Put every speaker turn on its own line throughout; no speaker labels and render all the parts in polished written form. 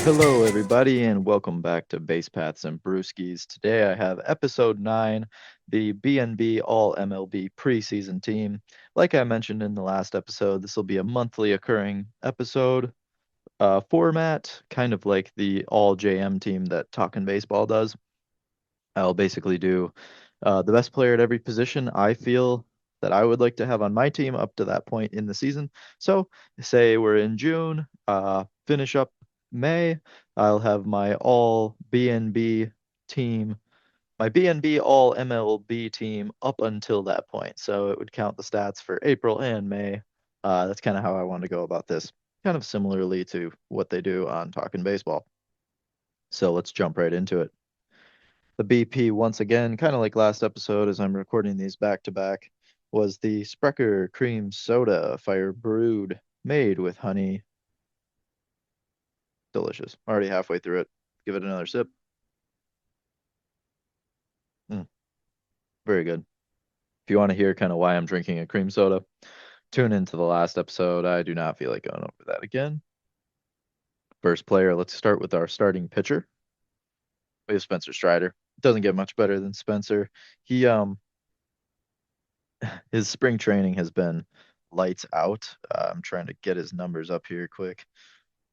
Hello, everybody, and welcome back to Base Paths and Brewskis. Today I have episode 9, the BnB All-MLB preseason team. Like I mentioned in the last episode, this will be a monthly occurring episode format, kind of like the All JM team that Talkin' Baseball does. I'll basically do the best player at every position I feel that I would like to have on my team up to that point in the season. So, say we're in June, finish up May, I'll have my all BnB team, my BnB all MLB team up until that point. So it would count the stats for April and May. That's kind of how I want to go about this, kind of similarly to what they do on Talkin' Baseball. So let's jump right into it. The BP, once again, kind of like last episode, as I'm recording these back to back, was the Sprecher Cream Soda Fire Brewed, made with honey. Delicious. Already halfway through it. Give it another sip. Mm, very good. If you want to hear kind of why I'm drinking a cream soda, tune into the last episode. I do not feel like going over that again. First player, let's start with our starting pitcher. We have Spencer Strider. Doesn't get much better than Spencer. He his spring training has been lights out. I'm trying to get his numbers up here quick.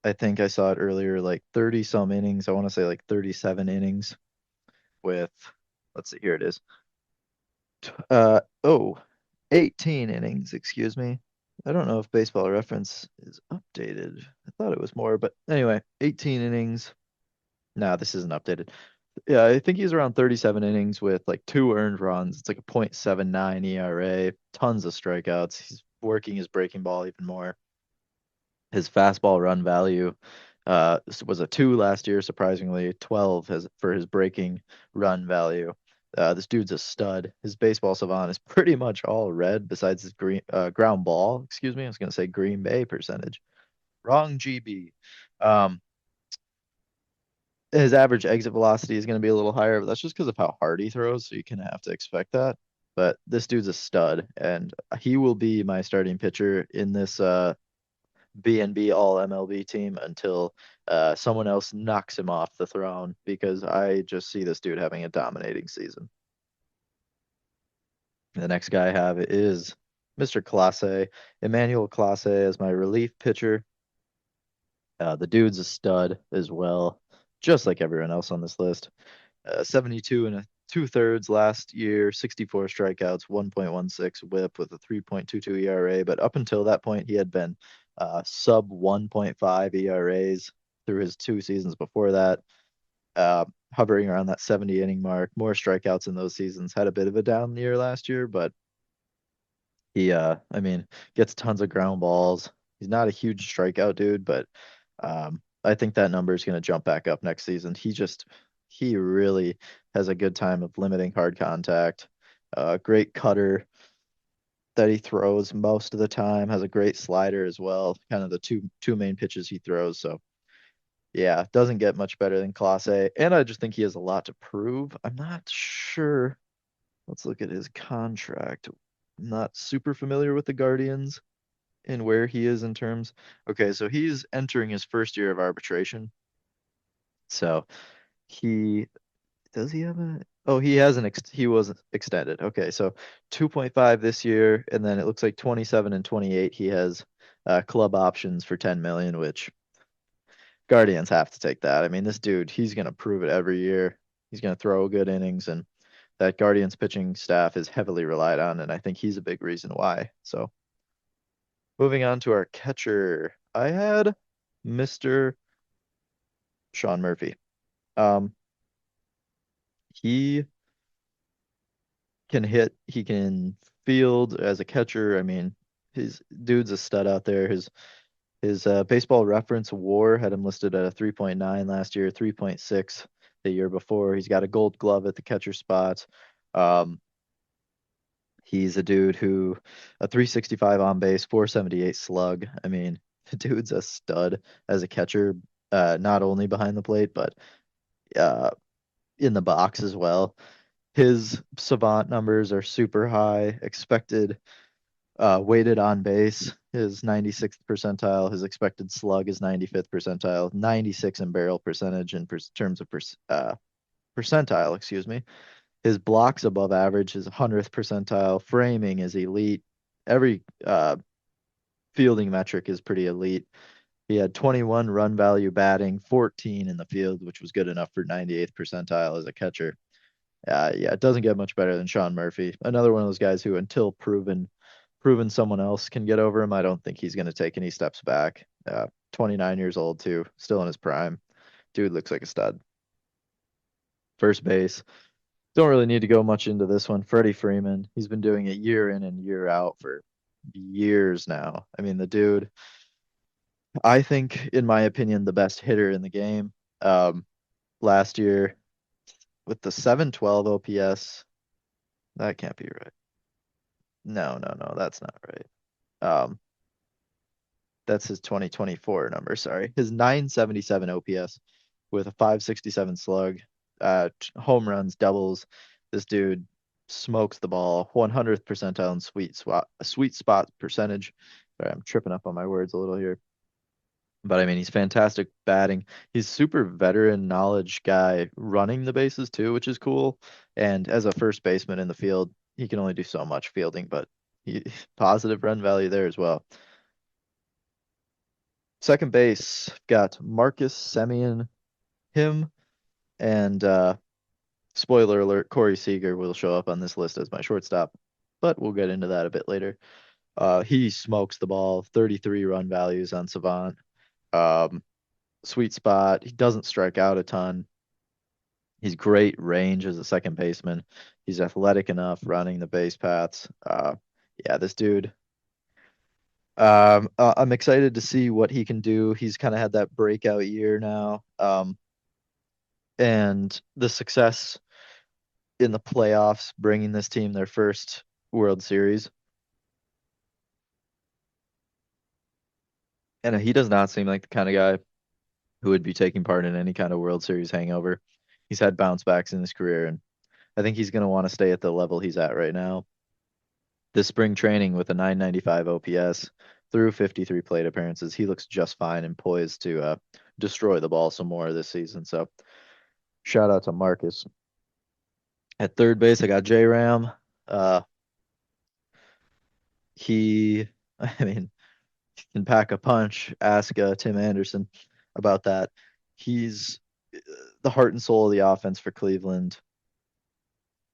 I think I saw it earlier, like 30 some innings. I want to say like 37 innings with, let's see, here it is. Oh, 18 innings, excuse me. I don't know if Baseball Reference is updated. I thought it was more, but anyway, 18 innings. No, this isn't updated. Yeah, I think he's around 37 innings with like 2 earned runs. It's like a .79 ERA, tons of strikeouts. He's working his breaking ball even more. His fastball run value was a 2 last year, surprisingly. 12 has for his breaking run value. This dude's a stud. His baseball savant is pretty much all red, besides his ground ball. Excuse me, I was gonna say Green Bay percentage. Wrong GB. Um, his average exit velocity is going to be a little higher, but that's just because of how hard he throws, so you kind of have to expect that. But this dude's a stud, and he will be my starting pitcher in this BnB All MLB team until someone else knocks him off the throne, because I just see this dude having a dominating season. The next guy I have is Mr. Clase, Emmanuel Clase, as my relief pitcher. The dude's a stud as well, just like everyone else on this list. 72 and a two-thirds last year, 64 strikeouts, 1.16 whip with a 3.22 ERA. But up until that point, he had been sub 1.5 ERAs through his 2 seasons before that, hovering around that 70 inning mark. More strikeouts in those seasons. Had a bit of a down year last year, but he, I mean, gets tons of ground balls. He's not a huge strikeout dude, but I think that number is going to jump back up next season. He really has a good time of limiting hard contact. Great cutter that he throws most of the time. Has a great slider as well. Kind of the two main pitches he throws. So yeah, doesn't get much better than Class A. And I just think he has a lot to prove. I'm not sure. Let's look at his contract. I'm not super familiar with the Guardians and where he is in terms. Okay, so he's entering his first year of arbitration. So he does he have a oh he has an he was extended. Okay, so 2.5 this year, and then it looks like 27 and 28 he has club options for 10 million, which Guardians have to take that. I mean, this dude, he's gonna prove it every year. He's gonna throw good innings, and that Guardians pitching staff is heavily relied on, and I think he's a big reason why. So moving on to our catcher, I had Mr. Sean Murphy. Um, he can hit, he can field as a catcher. I mean, his dude's a stud out there. His baseball reference WAR had him listed at a 3.9 last year, 3.6 the year before. He's got a gold glove at the catcher spot. Um, he's a dude who a 365 on base, 478 slug. I mean, the dude's a stud as a catcher, not only behind the plate, but uh, in the box as well. His savant numbers are super high. Expected Weighted on base is 96th percentile. His expected slug is 95th percentile. 96 in barrel percentage in terms of percentile, excuse me. His blocks above average is 100th percentile. Framing is elite. Every fielding metric is pretty elite. He had 21 run value batting, 14 in the field, which was good enough for 98th percentile as a catcher. Yeah, it doesn't get much better than Sean Murphy. Another one of those guys who, until proven someone else can get over him, I don't think he's going to take any steps back. 29 years old too, still in his prime. Dude looks like a stud. First base. Don't really need to go much into this one. Freddie Freeman. He's been doing it year in and year out for years now. I mean, the dude, I think, in my opinion, the best hitter in the game. Last year with the 712 OPS. That can't be right. No, that's not right. Um, that's his 2024 number. Sorry, his 977 OPS with a 567 slug, home runs, doubles. This dude smokes the ball, 100th percentile in sweet spot percentage. Sorry, I'm tripping up on my words a little here. But I mean, he's fantastic batting. He's super veteran knowledge guy running the bases too, which is cool. And as a first baseman in the field, he can only do so much fielding, but he, positive run value there as well. Second base, got Marcus Semien, him, and spoiler alert, Corey Seager will show up on this list as my shortstop, but we'll get into that a bit later. He smokes the ball, 33 run values on Savant. Sweet spot. He doesn't strike out a ton. He's great range as a second baseman. He's athletic enough running the base paths. Yeah, this dude. I'm excited to see what he can do. He's kind of had that breakout year now. And the success in the playoffs, bringing this team their first World Series. And he does not seem like the kind of guy who would be taking part in any kind of World Series hangover. He's had bounce backs in his career, and I think he's going to want to stay at the level he's at right now. This spring training with a 995 OPS through 53 plate appearances, he looks just fine and poised to destroy the ball some more this season. So shout out to Marcus. At third base, I got J Ram. He, I mean, can pack a punch. Ask Tim Anderson about that. He's the heart and soul of the offense for Cleveland.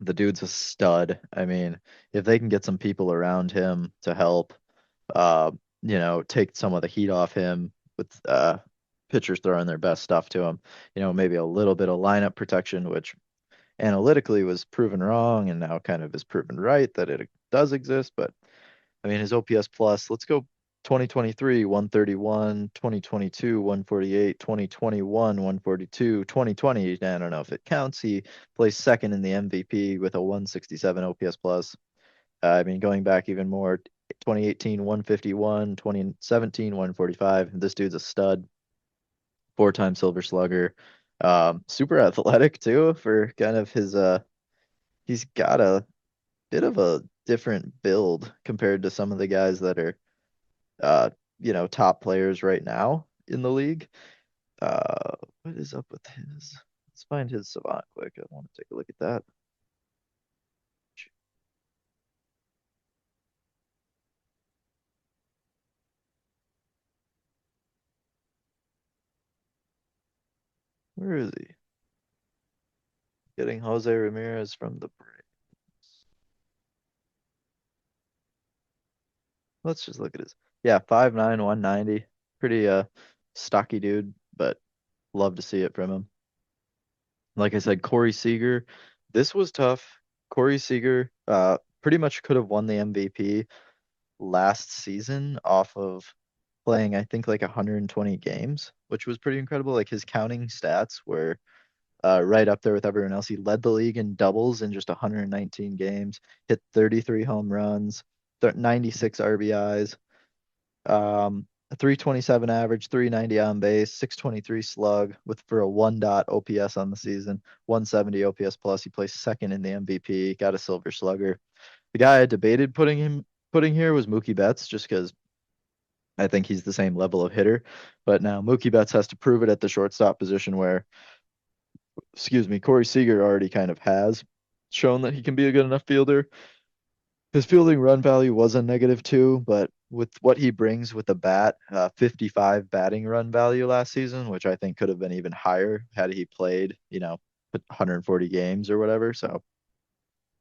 The dude's a stud. I mean, if they can get some people around him to help, take some of the heat off him with pitchers throwing their best stuff to him, maybe a little bit of lineup protection, which analytically was proven wrong and now kind of is proven right that it does exist. But I mean, his OPS plus, let's go 2023, 131, 2022, 148, 2021, 142, 2020. I don't know if it counts. He placed second in the MVP with a 167 OPS plus. I mean, going back even more, 2018, 151, 2017, 145. This dude's a stud. Four-time Silver Slugger. Super athletic too for kind of his he's got a bit of a different build compared to some of the guys that are top players right now in the league. What is up with his? Let's find his Savant quick. I want to take a look at that. Where is he? Getting Jose Ramirez from the Braves. Let's just look at his. Yeah, 5'9", 190. Pretty stocky dude, but love to see it from him. Like I said, Corey Seager. This was tough. Corey Seager pretty much could have won the MVP last season off of playing, I think, like 120 games, which was pretty incredible. Like his counting stats were right up there with everyone else. He led the league in doubles in just 119 games, hit 33 home runs, 96 RBIs, a 327 average, 390 on base, 623 slug with for a 1 OPS on the season, 170 OPS plus. He placed second in the MVP, got a Silver Slugger. The guy I debated putting putting here was Mookie Betts, just because I think he's the same level of hitter. But now Mookie Betts has to prove it at the shortstop position where, excuse me, Corey Seager already kind of has shown that he can be a good enough fielder. His fielding run value was a negative two, but with what he brings with the bat, 55 batting run value last season, which I think could have been even higher had he played, 140 games or whatever. So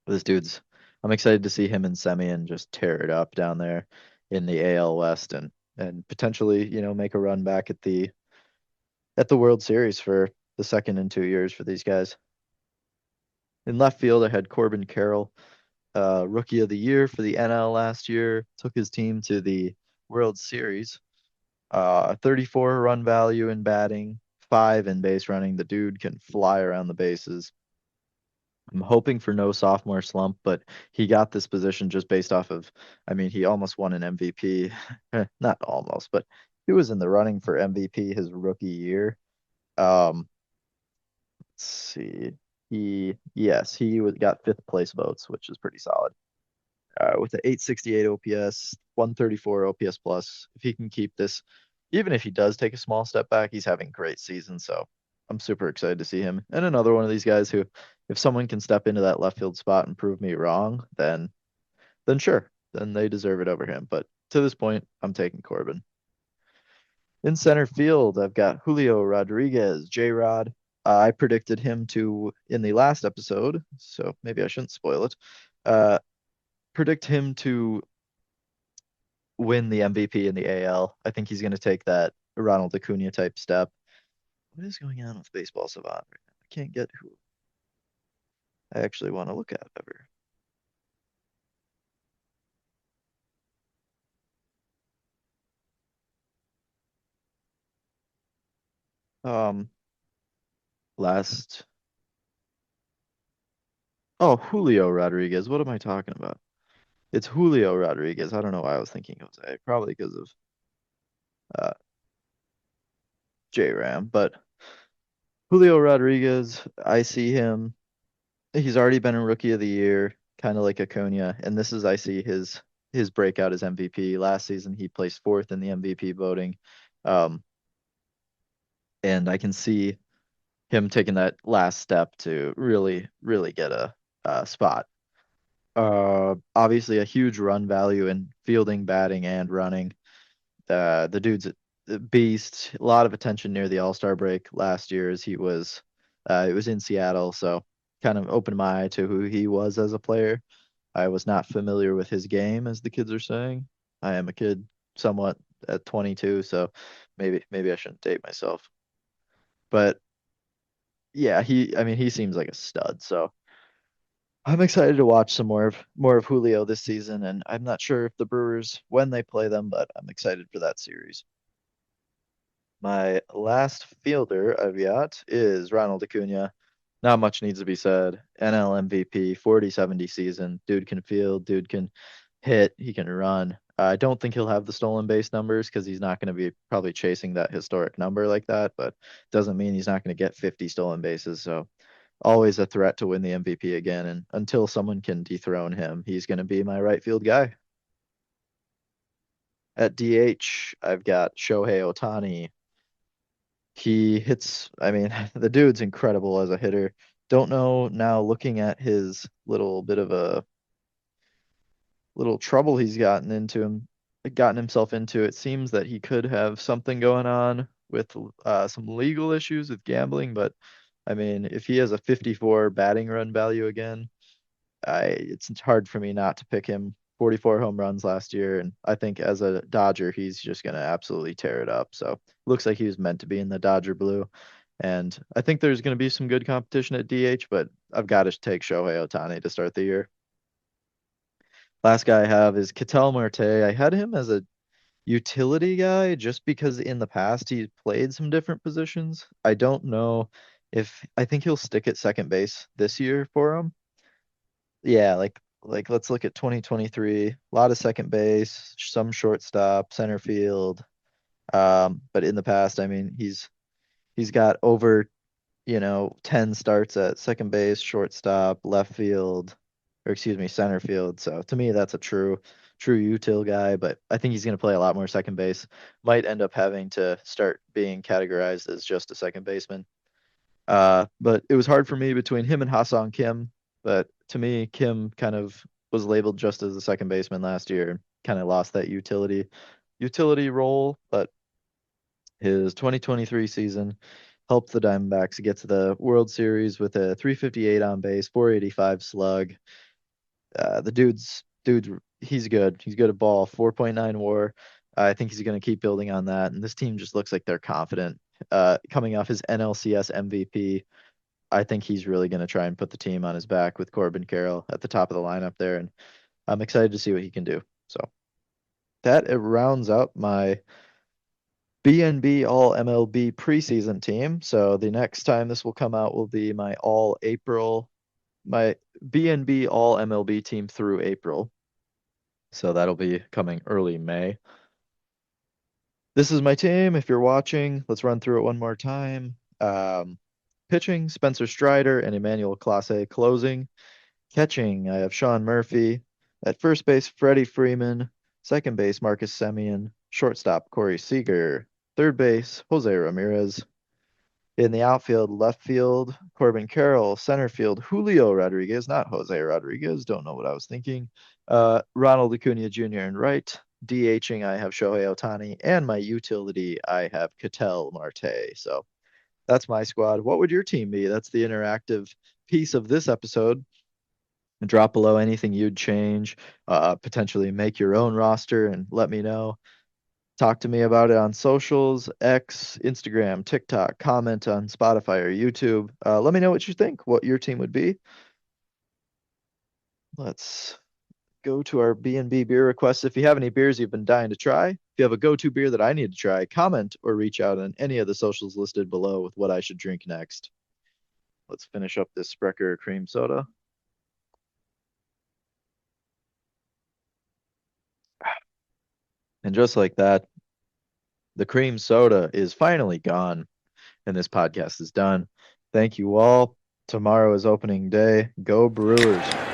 this dude's, I'm excited to see him and Semien just tear it up down there in the AL West and potentially, make a run back at the World Series for the second in 2 years for these guys. In left field, I had Corbin Carroll, Rookie of the Year for the NL last year, took his team to the World Series. 34 run value in batting, 5 in base running. The dude can fly around the bases. I'm hoping for no sophomore slump, but he got this position just based off of, I mean, he almost won an MVP. Not almost, but he was in the running for MVP his rookie year. Um, let's see. He got fifth place votes, which is pretty solid. With the 868 OPS, 134 OPS plus. If he can keep this, even if he does take a small step back, he's having a great season. So I'm super excited to see him. And another one of these guys who, if someone can step into that left field spot and prove me wrong, then sure, then they deserve it over him. But to this point, I'm taking Corbin. In center field, I've got Julio Rodriguez, J-Rod. I predicted him to in the last episode, so maybe I shouldn't spoil it. Predict him to win the MVP in the AL. I think he's going to take that Ronald Acuna type step. What is going on with Baseball Savant right now? I can't get who I actually want to look at ever. Um, last. Oh, Julio Rodriguez. What am I talking about? It's Julio Rodriguez. I don't know why I was thinking Jose. Probably because of uh, J Ram, but Julio Rodriguez. I see him. He's already been a Rookie of the Year, kind of like Acuna, and this is I see his breakout as MVP. Last season he placed fourth in the MVP voting, um, and I can see him taking that last step to really, really get a spot. Obviously a huge run value in fielding, batting, and running. The dude's a beast. A lot of attention near the All-Star break last year as it was in Seattle, so kind of opened my eye to who he was as a player. I was not familiar with his game, as the kids are saying. I am a kid somewhat at 22, so maybe I shouldn't date myself. But yeah, I mean, he seems like a stud. So I'm excited to watch some more of Julio this season, and I'm not sure if the Brewers when they play them, but I'm excited for that series. My last fielder I've got is Ronald Acuna. Not much needs to be said. NL MVP, 40-70 season. Dude can field, dude can hit, he can run. I don't think he'll have the stolen base numbers because he's not going to be probably chasing that historic number like that, but doesn't mean he's not going to get 50 stolen bases. So always a threat to win the MVP again. And until someone can dethrone him, he's going to be my right field guy. At DH, I've got Shohei Ohtani. He hits, I mean, the dude's incredible as a hitter. Don't know now looking at his little bit of a little trouble he's gotten himself into. It seems that he could have something going on with some legal issues with gambling, but I mean, if he has a 54 batting run value again, it's hard for me not to pick him. 44 home runs last year, and I think as a Dodger, he's just gonna absolutely tear it up. So looks like he was meant to be in the Dodger blue, and I think there's gonna be some good competition at DH, but I've got to take Shohei Ohtani to start the year. Last guy I have is Ketel Marte. I had him as a utility guy just because in the past he's played some different positions. I don't know if I think he'll stick at second base this year for him. Yeah, like let's look at 2023. A lot of second base, some shortstop, center field. But in the past, I mean, he's got over, 10 starts at second base, shortstop, left field, or excuse me, center field. So to me, that's a true true util guy, but I think he's going to play a lot more second base. Might end up having to start being categorized as just a second baseman. But it was hard for me between him and Ha-Seong Kim. But to me, Kim kind of was labeled just as a second baseman last year and kind of lost that utility role. But his 2023 season helped the Diamondbacks get to the World Series with a 358 on base, 485 slug. The dude's he's good. He's good at ball. 4.9 WAR. I think he's going to keep building on that. And this team just looks like they're confident. Coming off his NLCS MVP, I think he's really going to try and put the team on his back with Corbin Carroll at the top of the lineup there, and I'm excited to see what he can do. So that it rounds up my BnB All-MLB preseason team. So the next time this will come out will be my my BnB All-MLB team through April. So that'll be coming early May. This is my team. If you're watching, let's run through it one more time. Pitching, Spencer Strider and Emmanuel Clase. Closing, catching, I have Sean Murphy. At first base, Freddie Freeman. Second base, Marcus Semien. Shortstop, Corey Seager. Third base, Jose Ramirez. In the outfield, left field, Corbin Carroll. Center field, Julio Rodriguez, not Jose Rodriguez. Don't know what I was thinking. Ronald Acuna Jr. in right. DHing, I have Shohei Ohtani. And my utility, I have Ketel Marte. So that's my squad. What would your team be? That's the interactive piece of this episode. Drop below anything you'd change, potentially make your own roster and let me know. Talk to me about it on socials, X, Instagram, TikTok, comment on Spotify or YouTube. Let me know what you think, what your team would be. Let's go to our B&B beer requests. If you have any beers you've been dying to try, if you have a go-to beer that I need to try, comment or reach out on any of the socials listed below with what I should drink next. Let's finish up this Sprecher cream soda. And just like that, the cream soda is finally gone and this podcast is done. Thank you all. Tomorrow is opening day. Go Brewers.